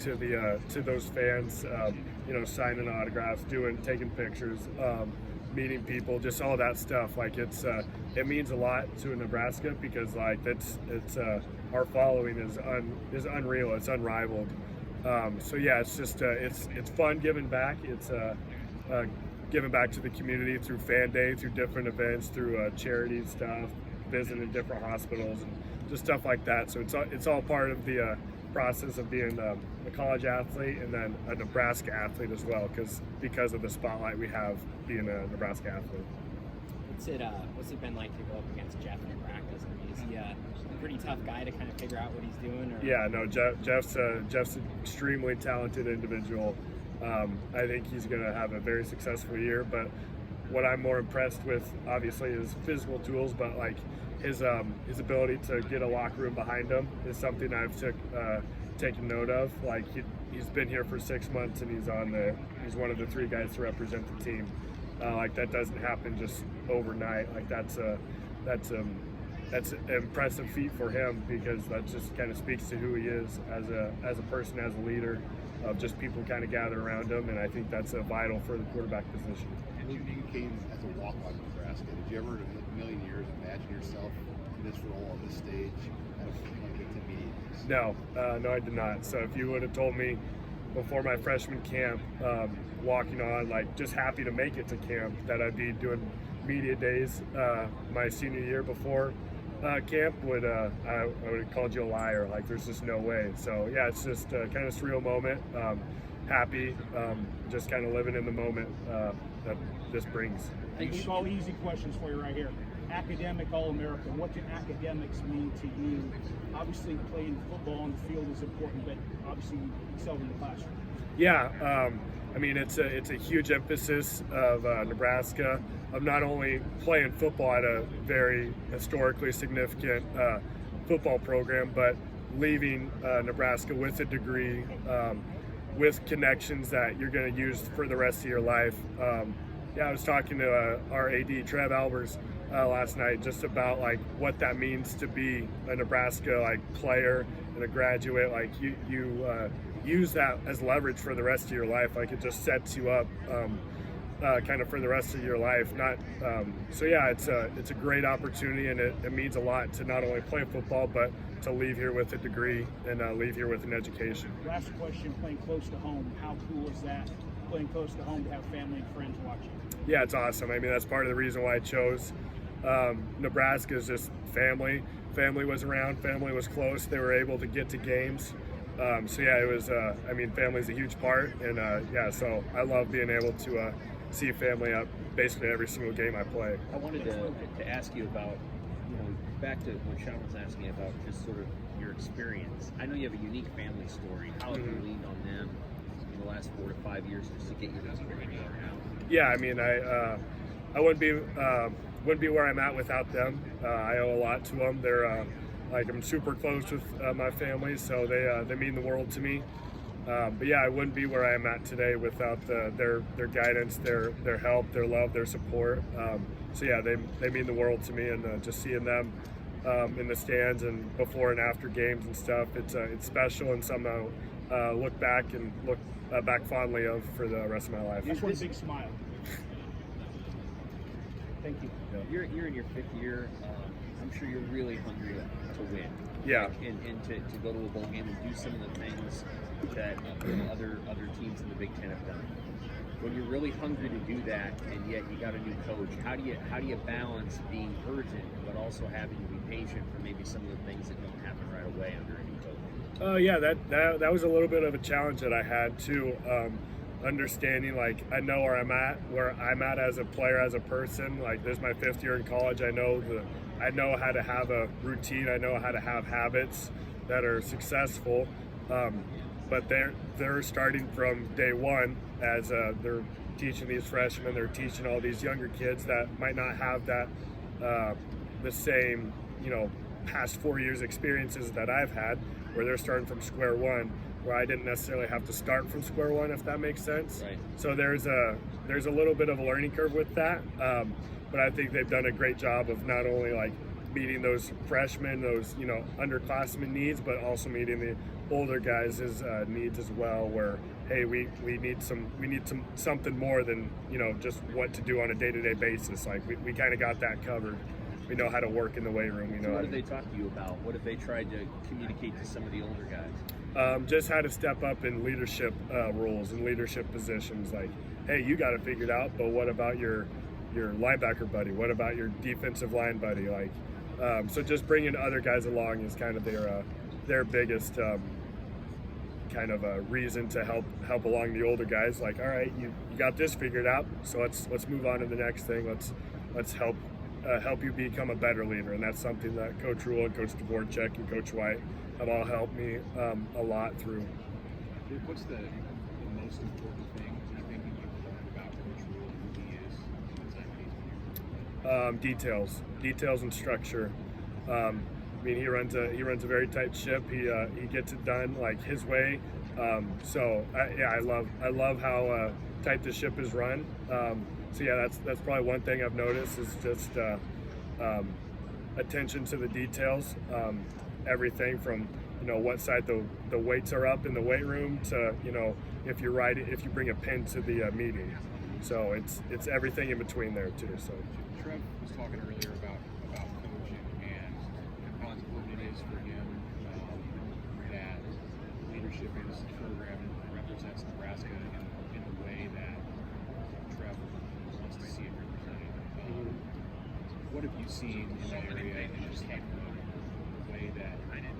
to the to those fans, signing autographs, taking pictures, meeting people, just all that stuff. Like it means a lot to Nebraska because like it's our following is unreal. It's unrivaled. So yeah, it's just it's fun giving back. It's giving back to the community through fan day, through different events, through charity stuff, visiting different hospitals, and just stuff like that. So it's all part of the process of being a college athlete and then a Nebraska athlete as well, because of the spotlight we have being a Nebraska athlete. What's it been like to go up against Jeff in practice? I mean, is he a pretty tough guy to kind of figure out what he's doing? Or? Yeah, no, Jeff's an extremely talented individual. I think he's going to have a very successful year, but what I'm more impressed with, obviously, is physical tools, but like his ability to get a locker room behind him is something I've taken note of. Like he's been here for 6 months and he's one of the 3 guys to represent the team. Like that doesn't happen just overnight. Like that's an impressive feat for him, because that just kind of speaks to who he is as a person, as a leader. Of just people kind of gather around him, and I think that's vital for the quarterback position. You came as a walk-on to Nebraska. Did you ever in a million years imagine yourself in this role on this stage at a big time meeting? No, I did not. So if you would have told me before my freshman camp, walking on, like just happy to make it to camp, that I'd be doing media days my senior year before camp, I would have called you a liar. Like there's just no way. So yeah, it's just kind of a surreal moment. Happy, just kind of living in the moment that this brings. All easy questions for you right here. Academic All-American. What do academics mean to you? Obviously, playing football on the field is important, but obviously excel in the classroom. Yeah, I mean it's a huge emphasis of Nebraska of not only playing football at a very historically significant football program, but leaving Nebraska with a degree, with connections that you're going to use for the rest of your life. I was talking to our AD Trev Albers last night just about like what that means to be a Nebraska like player and a graduate. Like you use that as leverage for the rest of your life. Like it just sets you up kind of for the rest of your life. So yeah, it's a great opportunity, and it means a lot to not only play football but to leave here with a degree and leave here with an education. Last question: playing close to home, how cool is that? Playing close to home to have family and friends watching. Yeah, it's awesome. I mean, that's part of the reason why I chose Nebraska. Is just family. Family was around. Family was close. They were able to get to games. So yeah, it was. I mean, family's a huge part, and so I love being able to see family up basically every single game I play. I wanted to ask you about, back to what Sean was asking about, just sort of your experience. I know you have a unique family story. How have you leaned on them in the last 4 to 5 years just to get you to where you are now? Yeah, I mean, I wouldn't be where I'm at without them. I owe a lot to them. They're I'm super close with my family, so they mean the world to me. But yeah, I wouldn't be where I am at today without their guidance, their help, their love, their support. So yeah, they mean the world to me, and just seeing them in the stands and before and after games and stuff, it's special and something I'll look back fondly of for the rest of my life. Just one big smile. Thank you. Yeah. You're in your 5th year. I'm sure you're really hungry to win. Yeah. And to go to a bowl game and do some of the things that other teams in the Big Ten have done. When you're really hungry to do that, and yet you got a new coach, how do you balance being urgent but also having to be patient for maybe some of the things that don't happen right away under a new coach? Yeah, that was a little bit of a challenge that I had too. Understanding, like, I know where I'm at as a player, as a person. Like, this is my 5th year in college. I know how to have a routine. I know how to have habits that are successful. But they're starting from day one as they're teaching these freshmen. They're teaching all these younger kids that might not have that the same past 4 years experiences that I've had, where they're starting from square one, where I didn't necessarily have to start from square one, if that makes sense. Right. So there's a little bit of a learning curve with that, but I think they've done a great job of not only like meeting those freshmen, those underclassmen needs, but also meeting the older guys' needs as well. Where hey, we need something more than just what to do on a day-to-day basis. Like we kind of got that covered. We know how to work in the weight room. So what did they talk to you about? What have they tried to communicate to some of the older guys? Just how to step up in leadership roles and leadership positions. Like, hey, you got it figured out, but what about your linebacker buddy? What about your defensive line buddy? Like, so just bringing other guys along is kind of their biggest kind of a reason to help along the older guys. Like, all right, you got this figured out, so let's move on to the next thing. Let's help you become a better leader, and that's something that Coach Rhule and Coach Dvorak and Coach White have all helped me a lot through. What's the most important thing you think that you've learned about Coach Rhule and who he is in the time that he's been here? Details and structure. I mean, he runs a very tight ship. He gets it done like his way. So I love how tight the ship is run. So yeah, that's probably one thing I've noticed is just attention to the details. Everything from what side the weights are up in the weight room to if you bring a pin to the meeting. So it's everything in between there too. So Trev was talking earlier about coaching and how important it is for him that leadership in this program represents Nebraska in the way that Trev wants to see it represented. What have you seen in that area and just like the way that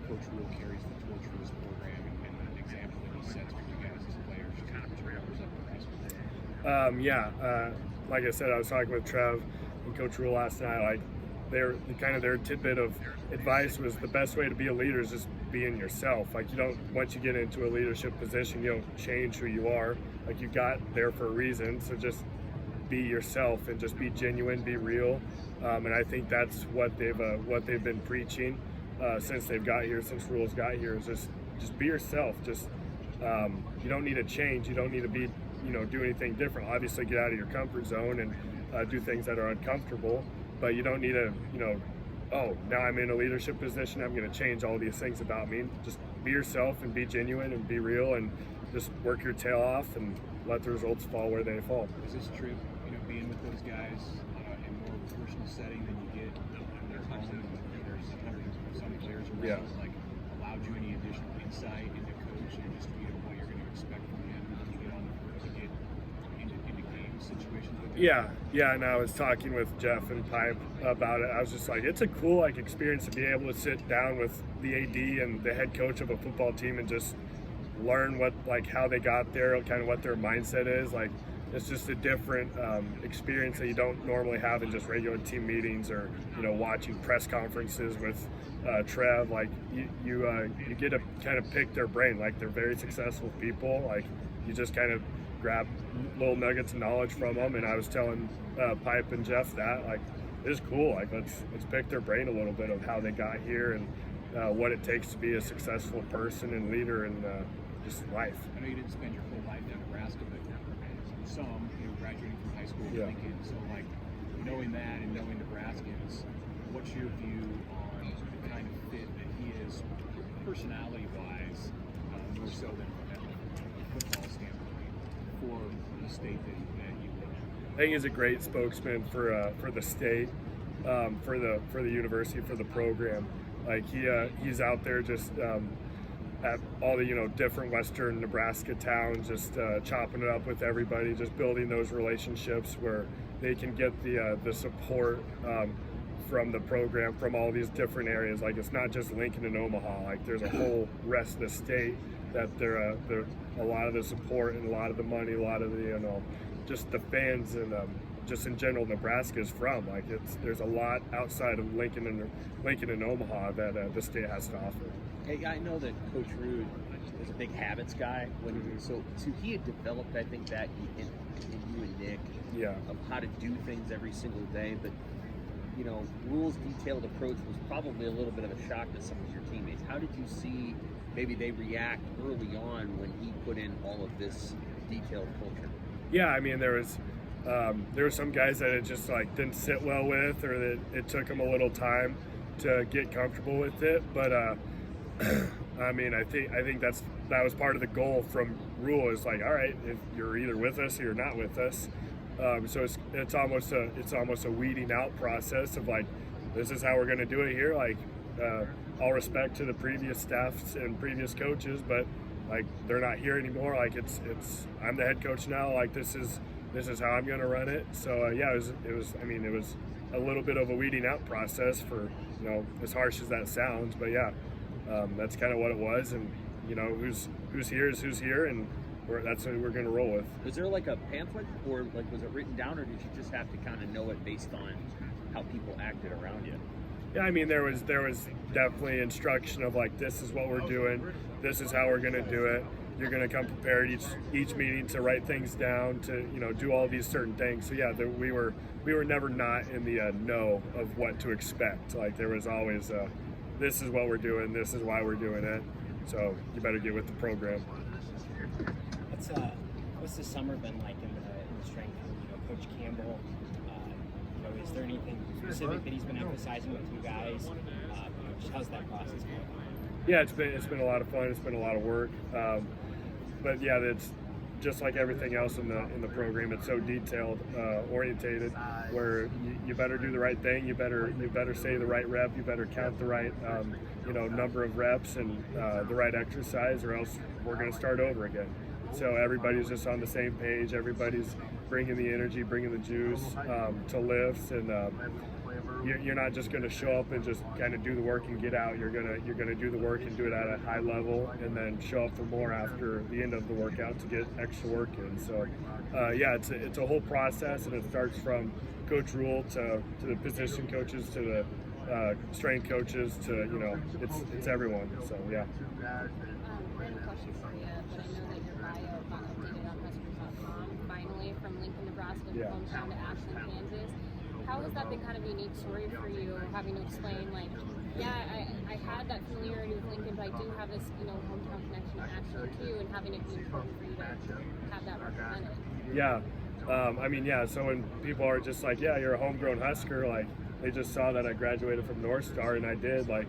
Coach Rhule carries the torch for this program and the example that he sets for you guys as players to kind of represent Nebraska? Like I said, I was talking with Trev and Coach Rhule last night. Like their tidbit of advice was the best way to be a leader is just being yourself. Like once you get into a leadership position, you don't change who you are. Like you got there for a reason, so just be yourself and just be genuine, be real. And I think that's what they've been preaching since they've got here, since Rhule's got here, is just be yourself. Just you don't need to change. You don't need to be do anything different. Obviously, get out of your comfort zone and do things that are uncomfortable. But you don't need to now I'm in a leadership position, I'm going to change all these things about me. Just be yourself and be genuine and be real and just work your tail off and let the results fall where they fall. Is this trip, being with those guys in more of a personal setting than you get when they're home and there's 100 some players around, Yeah. like allowed you any additional insight into coach and just what you're going to expect from him when you get into game situations with him? Yeah, and I was talking with Jeff and Pipe about it. I was just like, it's a cool experience to be able to sit down with the AD and the head coach of a football team and just learn how they got there, kind of what their mindset is. Like it's just a different experience that you don't normally have in just regular team meetings or watching press conferences with Trev. Like you get to kind of pick their brain. Like they're very successful people. Like you just kind of grab little nuggets of knowledge from them. And I was telling Pipe and Jeff that it's cool. Like let's pick their brain a little bit of how they got here and what it takes to be a successful person and leader in just life. I know you didn't spend your whole life in Nebraska, but some, graduating from high school, Yeah. Lincoln. So, knowing that and knowing Nebraskans, what's your view on the kind of fit that he is, personality-wise, more so than from a football standpoint, for the state that you live in? I think he's a great spokesman for the state, for the university, for the program. Like he's out there just at all the different western Nebraska towns, just chopping it up with everybody, just building those relationships where they can get the support from the program from all these different areas. Like it's not just Lincoln and Omaha. Like there's a whole rest of the state that they're a lot of the support and a lot of the money, a lot of the just the fans and just in general Nebraska is from. Like there's a lot outside of Lincoln and Omaha that the state has to offer. Hey, I know that Coach Rhule is a big habits guy. So he had developed, I think, that in you and Nick, Yeah. of how to do things every single day. But Rhule's detailed approach was probably a little bit of a shock to some of your teammates. How did you see maybe they react early on when he put in all of this detailed culture? Yeah, I mean there were some guys that it just didn't sit well with, or that it took them a little time. to get comfortable with it. But I mean, I think that was part of the goal from Rhule, is like, all right, if you're either with us or you're not with us. So it's almost a weeding out process of like, this is how we're going to do it here. Like, all respect to the previous staffs and previous coaches, but like, they're not here anymore. Like, it's I'm the head coach now. Like, this is how I'm going to run it. So yeah, it was a little bit of a weeding out process, for, you know, as harsh as that sounds, but yeah, that's kind of what it was. And, you know, who's here is who's here, and that's what we're going to roll with. Was there like a pamphlet, or like was it written down, or did you just have to kind of know it based on how people acted around you? Yeah, I mean, there was definitely instruction of like, this is what we're doing, this is how we're going to do it. You're going to come prepared each meeting to write things down, to, you know, do all these certain things. So yeah, we were never not in the know of what to expect. Like, there was always this is what we're doing, this is why we're doing it. So you better get with the program. What's the summer been like in the strength? You know, Coach Campbell. You know, is there anything specific that he's been emphasizing with you guys? You know, just how's that process going? Yeah, it's been a lot of fun. It's been a lot of work. But yeah, it's just like everything else in the program. It's so detailed orientated, where you better do the right thing. You better say the right rep. You better count the right number of reps and the right exercise, or else we're going to start over again. So everybody's just on the same page. Everybody's bringing the energy, bringing the juice to lifts, and you're not just going to show up and just kind of do the work and get out. You're gonna do the work and do it at a high level, and then show up for more after the end of the workout to get extra work in. So yeah, it's a whole process, and it starts from Coach Rhule to the position coaches, to the strength coaches, to, you know, it's everyone. So yeah. Random question for you, but I know that your bio got updated on Huskers.com finally, from Lincoln, Nebraska, Yeah. hometown to Ashland, Kansas. How has that been kind of a unique story for you, having to explain, like, yeah, I had that familiarity with Lincoln, but I do have this, you know, hometown connection to Ashland too, and having it be important for you to have that represented? Yeah. I mean, yeah, so when people are just like, yeah, you're a homegrown Husker, like, they just saw that I graduated from North Star, and I did, like,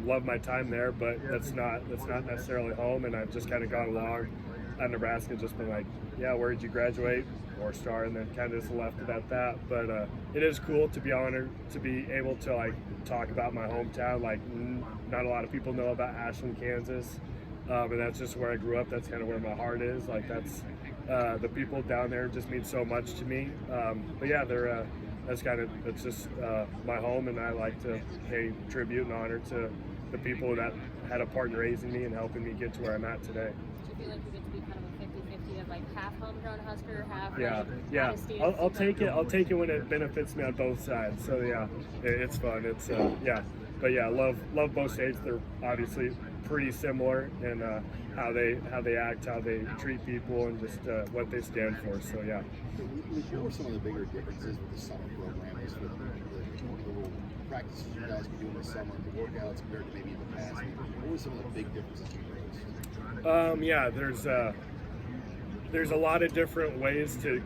love my time there, but that's not necessarily home, and I've just kind of gone along at Nebraska, just been like, yeah, where did you graduate? North Star, and then kind of just left it at that. But it is cool to be honored to be able to, like, talk about my hometown. Like, not a lot of people know about Ashland, Kansas, and that's just where I grew up. That's kind of where my heart is. Like, that's the people down there just mean so much to me. But yeah, it's just my home, and I like to pay tribute and honor to the people that had a part in raising me and helping me get to where I'm at today. Do you feel like you get to be kind of a 50-50 of, like, half homegrown Husker, half Yeah. I'll take it. I'll take it when it benefits me on both sides. So yeah, it's fun. It's yeah, but yeah, love both states. They're obviously pretty similar in how they act, how they treat people, and just what they stand for. So yeah. What were some of the bigger differences with the summer program, just with the little practices you guys were doing this summer, the workouts compared to maybe in the past? What were some of the big differences you noticed? Yeah, there's a lot of different ways to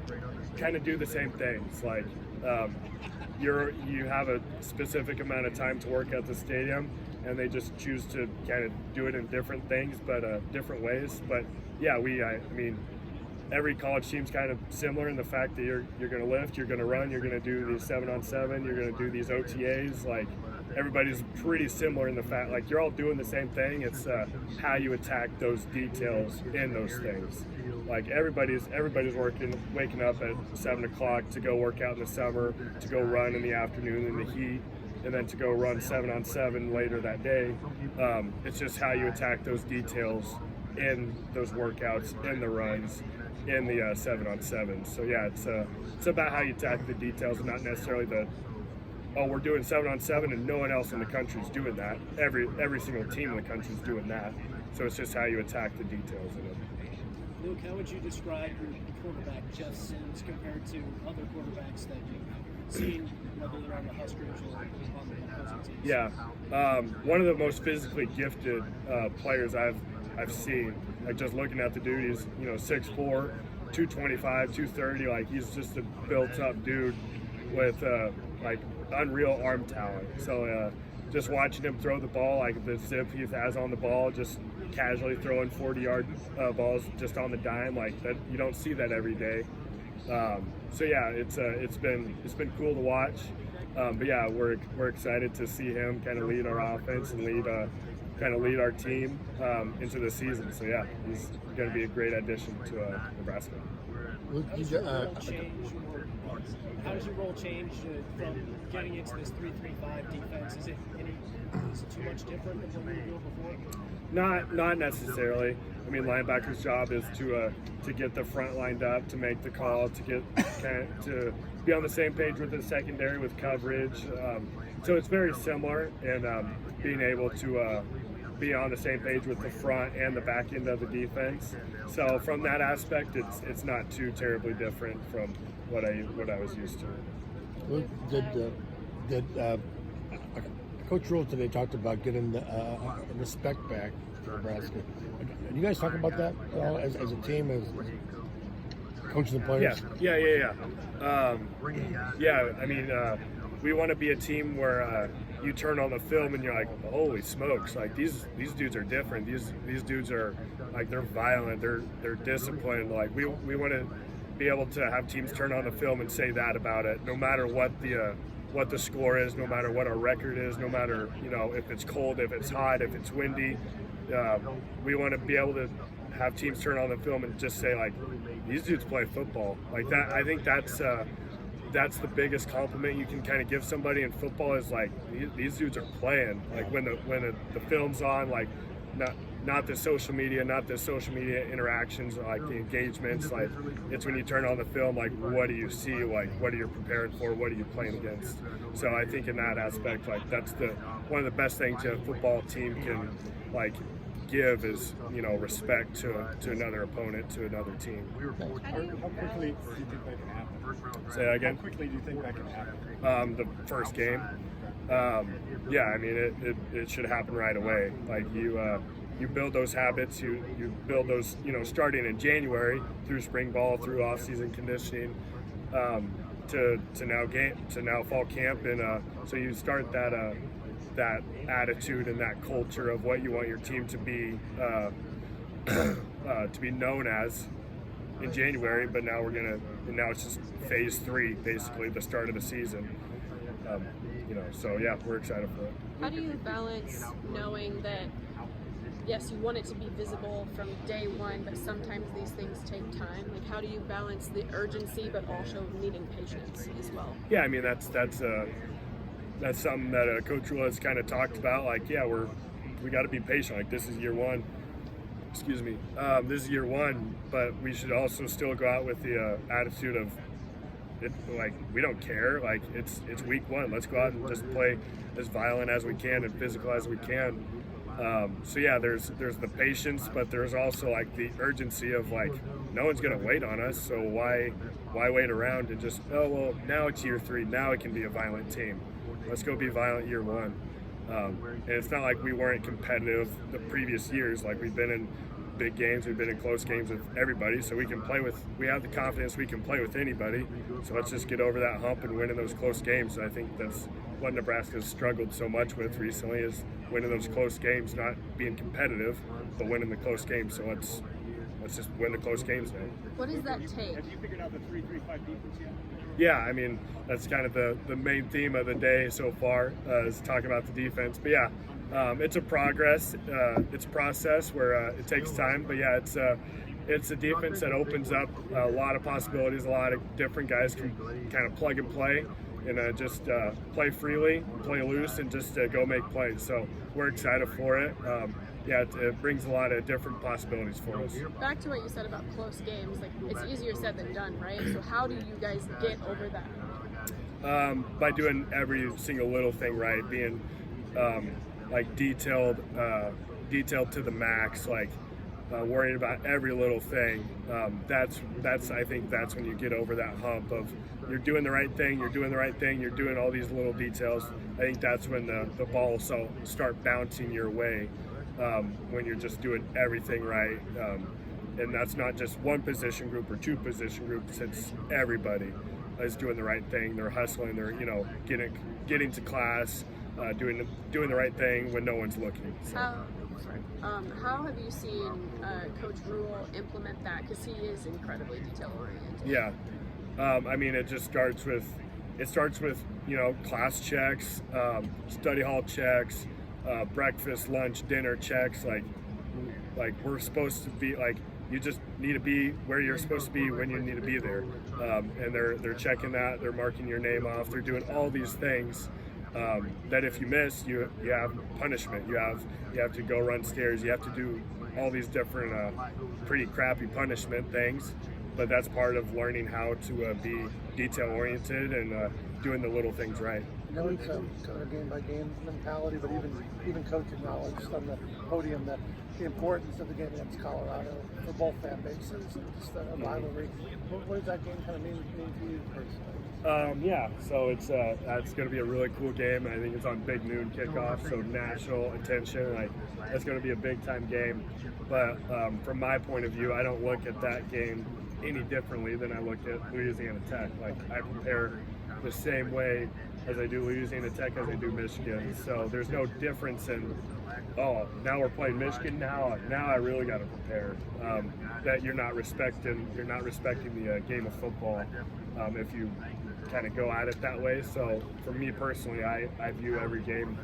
kind of do the same things. Like, you have a specific amount of time to work at the stadium, and they just choose to kind of do it in different things, but different ways. But yeah, I mean, every college team's kind of similar in the fact that you're going to lift, you're going to run, you're going to do these 7-on-7, you're going to do these OTAs. Like, everybody's pretty similar in the fact, like, you're all doing the same thing. It's how you attack those details in those things. Like, everybody's waking up at 7 o'clock to go work out in the summer, to go run in the afternoon in the heat, and then to go run 7-on-7 later that day. It's just how you attack those details in those workouts, in the runs, in the 7-on-7. So yeah, it's about how you attack the details, not necessarily we're doing 7-on-7 and no one else in the country is doing that. Every single team in the country is doing that. So it's just how you attack the details in it. Luke, how would you describe your quarterback, Jeff Sims, compared to other quarterbacks that you've seen, whether they're on the Huskers or on the opposing teams? Yeah, one of the most physically gifted players I've seen. Like, just looking at the dude, he's 6'4", 225, 230. Like, he's just a built-up dude with a like unreal arm talent. So just watching him throw the ball, like the zip he has on the ball, just casually throwing 40-yard balls just on the dime, like that, you don't see that every day. So yeah, it's been cool to watch. But yeah, we're excited to see him kind of lead our offense and lead our team into the season. So yeah, he's going to be a great addition to Nebraska. How does your role change from getting into this 3-3-5 defense? Is it too much different than what you were doing before? Not necessarily. I mean, linebacker's job is to get the front lined up, to make the call, to be on the same page with the secondary with coverage. So it's very similar, and being able to be on the same page with the front and the back end of the defense. So from that aspect, it's not too terribly different from what I was used to. Did Coach Rhule today talked about getting the respect back for Nebraska? You guys talk about that at all as a team, as coaching the players? Yeah. I mean, we want to be a team where you turn on the film and you're like, holy smokes! Like these dudes are different. These dudes are like, they're violent. They're disciplined. Like we want to be able to have teams turn on the film and say that about it, no matter what the score is, no matter what our record is, no matter if it's cold, if it's hot, if it's windy. We want to be able to have teams turn on the film and just say, like, these dudes play football. Like that, I think that's the biggest compliment you can kind of give somebody in football, is like, these dudes are playing. Like when the film's on, like not the social media interactions, like the engagements, like it's when you turn on the film, like what do you see, like what are you preparing for, what are you playing against. So I think in that aspect, like that's one of the best things a football team can like give is respect to another opponent, to another team. How quickly do you think that can happen? Say that again. How quickly do you think that can happen? The first game, yeah, I mean it should happen right away. Like you build those habits, you build those, starting in January through spring ball, through off-season conditioning, to now fall camp, and so you start that attitude and that culture of what you want your team to be known as in January. But now now it's just phase 3, basically the start of the season. So yeah, we're excited for it. How do you balance knowing that, yes, you want it to be visible from day one, but sometimes these things take time? Like, how do you balance the urgency but also needing patience as well? Yeah, I mean that's something that Coach Rhule has kind of talked about. Like, yeah, we got to be patient. Like, this is year one. Excuse me. This is year one, but we should also still go out with the attitude of, like, we don't care. Like, it's week 1. Let's go out and just play as violent as we can and physical as we can. So yeah, there's the patience, but there's also like the urgency of, like, no one's gonna wait on us, so why wait around and just, oh well, now it's year 3, now it can be a violent team. Let's go be violent year 1. And it's not like we weren't competitive the previous years. Like, we've been in big games, we've been in close games with everybody, so we have the confidence we can play with anybody. So let's just get over that hump and win in those close games. I think that's what Nebraska's struggled so much with recently, is winning those close games, not being competitive, but winning the close games. So let's just win the close games now. What does that take? Have you figured out the 3-3-5 defense yet? Yeah, I mean, that's kind of the main theme of the day so far, is talking about the defense. But yeah, it's a process where it takes time. But yeah, it's a defense that opens up a lot of possibilities. A lot of different guys can kind of plug and play and just play freely, play loose, and just go make plays. So we're excited for it. Yeah, it brings a lot of different possibilities for us. Back to what you said about close games, like, it's easier said than done, right? So how do you guys get over that? By doing every single little thing right, being like detailed to the max, like worrying about every little thing. I think that's when you get over that hump of, you're doing the right thing, you're doing all these little details. I think that's when the ball will start bouncing your way. When you're just doing everything right, and that's not just one position group or 2 position groups, it's everybody. is doing the right thing. They're hustling. They're getting to class, doing the right thing when no one's looking. So. How have you seen Coach Rhule implement that? Because he is incredibly detail oriented. Yeah, I mean, it starts with class checks, study hall checks, breakfast, lunch, dinner checks. Like we're supposed to be like. You just need to be where you're supposed to be when you need to be there, and they're checking that. They're marking your name off. They're doing all these things that if you miss, you have punishment. You have to go run stairs. You have to do all these different pretty crappy punishment things. But that's part of learning how to be detail oriented and doing the little things right. I know it's kind of a game by game mentality, but even coach acknowledged on the podium that the importance of the game against Colorado for both fan bases and just a rivalry. What does that game kind of mean to you personally? Yeah, so it's going to be a really cool game. I think it's on big noon kickoff, so national attention. It's going to be a big time game. But from my point of view, I don't look at that game any differently than I look at Louisiana Tech. I prepare the same way as I do Louisiana Tech as I do Michigan. So there's no difference in, now we're playing Michigan. Now I really got to prepare. That you're not respecting the game of football if you kind of go at it that way. So for me personally, I view every game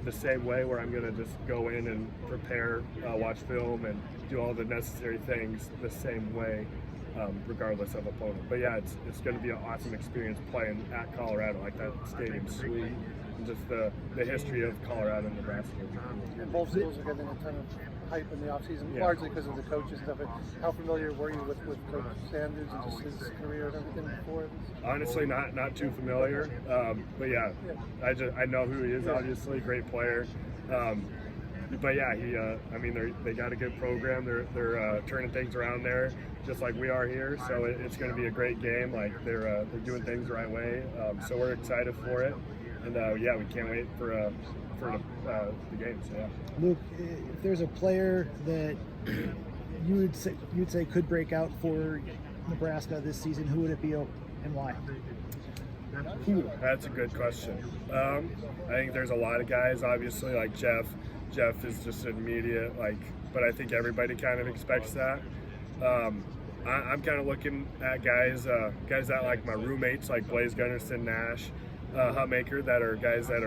the same way, where I'm going to just go in and prepare, watch film, and do all the necessary things the same way. Regardless of opponent. But yeah, it's going to be an awesome experience playing at Colorado. That stadium's sweet, and just the history of Colorado and Nebraska. And both schools are getting a ton of hype in the offseason, largely because of the coaches stuff. How familiar were you with Coach Sanders and just his career and everything before this? Honestly, not too familiar. But yeah, I know who he is. Obviously, great player. But yeah, they got a good program. They're turning things around there, just like we are here. So it's going to be a great game. They're doing things the right way. So we're excited for it, and we can't wait for the game. So yeah. Luke, if there's a player that you would say could break out for Nebraska this season, who would it be and why? That's a good question. I think there's a lot of guys, obviously, like Jeff. Jeff is just immediate, but I think everybody kind of expects that. I'm kind of looking at guys that like my roommates, like Blaze Gunnarsson, Nash, Hutmaker, that are guys that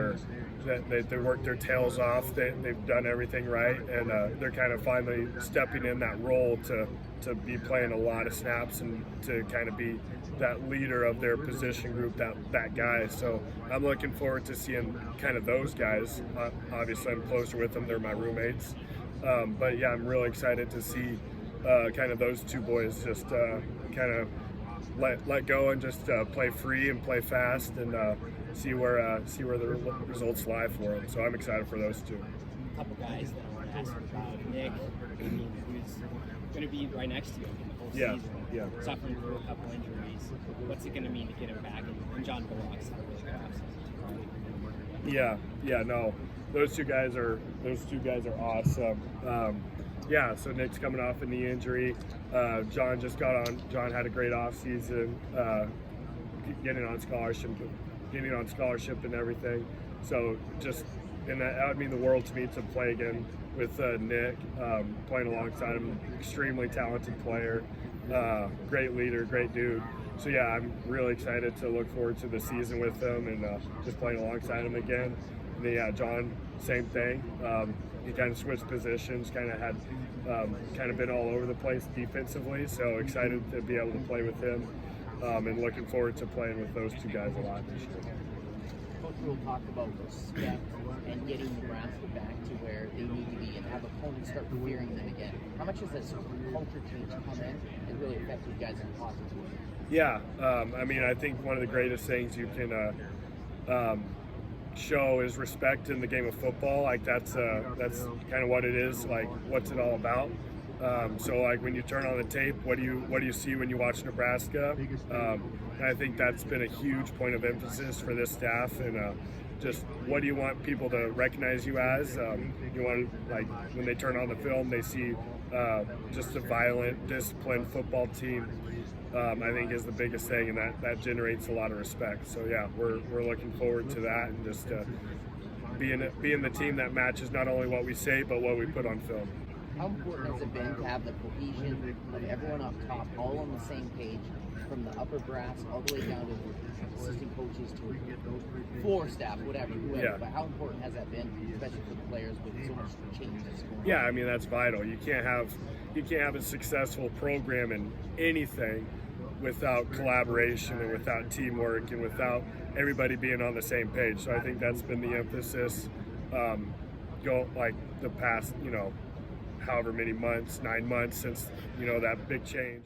they work their tails off. They've done everything right, and they're kind of finally stepping in that role to be playing a lot of snaps and to kind of be that leader of their position group, that guy. So I'm looking forward to seeing kind of those guys. Obviously, I'm closer with them. They're my roommates. But yeah, I'm really excited to see kind of those two boys just kind of let go and just play free and play fast and see where the results lie for them. So I'm excited for those two. A couple guys that I want to ask you about. Nick, who's going to be right next to you the whole season. Yeah. Suffering through a couple injuries. What's it going to mean to get him back? And John Bullock's had a really good offseason. Yeah, no. Those two guys are awesome. So Nick's coming off a knee injury. John had a great offseason, getting on scholarship and everything. So that would mean the world to me to play again with Nick, playing alongside him. Extremely talented player, great leader, great dude. So yeah, I'm really excited to look forward to the season with him and just playing alongside him again. And then, yeah, John, same thing. He kind of switched positions, kind of been all over the place defensively. So excited to be able to play with him, and looking forward to playing with those two guys a lot this year. Coach Rhule talked about respect and getting Nebraska back to where they need to be and have opponents start fearing them again. How much has this culture change come in and really affect you guys in a positive way? Yeah, I think one of the greatest things you can show is respect in the game of football. That's kind of what it is. What's it all about? So when you turn on the tape, what do you see when you watch Nebraska? And I think that's been a huge point of emphasis for this staff. And just what do you want people to recognize you as? You want when they turn on the film, they see just a violent, disciplined football team. I think is the biggest thing, and that generates a lot of respect. So yeah, we're looking forward to that, and just being the team that matches not only what we say but what we put on film. How important has it been to have the cohesion of everyone up top, all on the same page, from the upper brass all the way down to the assistant coaches to floor staff, whatever, whoever. Yeah. But how important has that been, especially for the players with so much change that's going on? Yeah, I mean that's vital. You can't have a successful program in anything without collaboration and without teamwork and without everybody being on the same page. So I think that's been the emphasis. Go like the past, however many months, 9 months since that big change.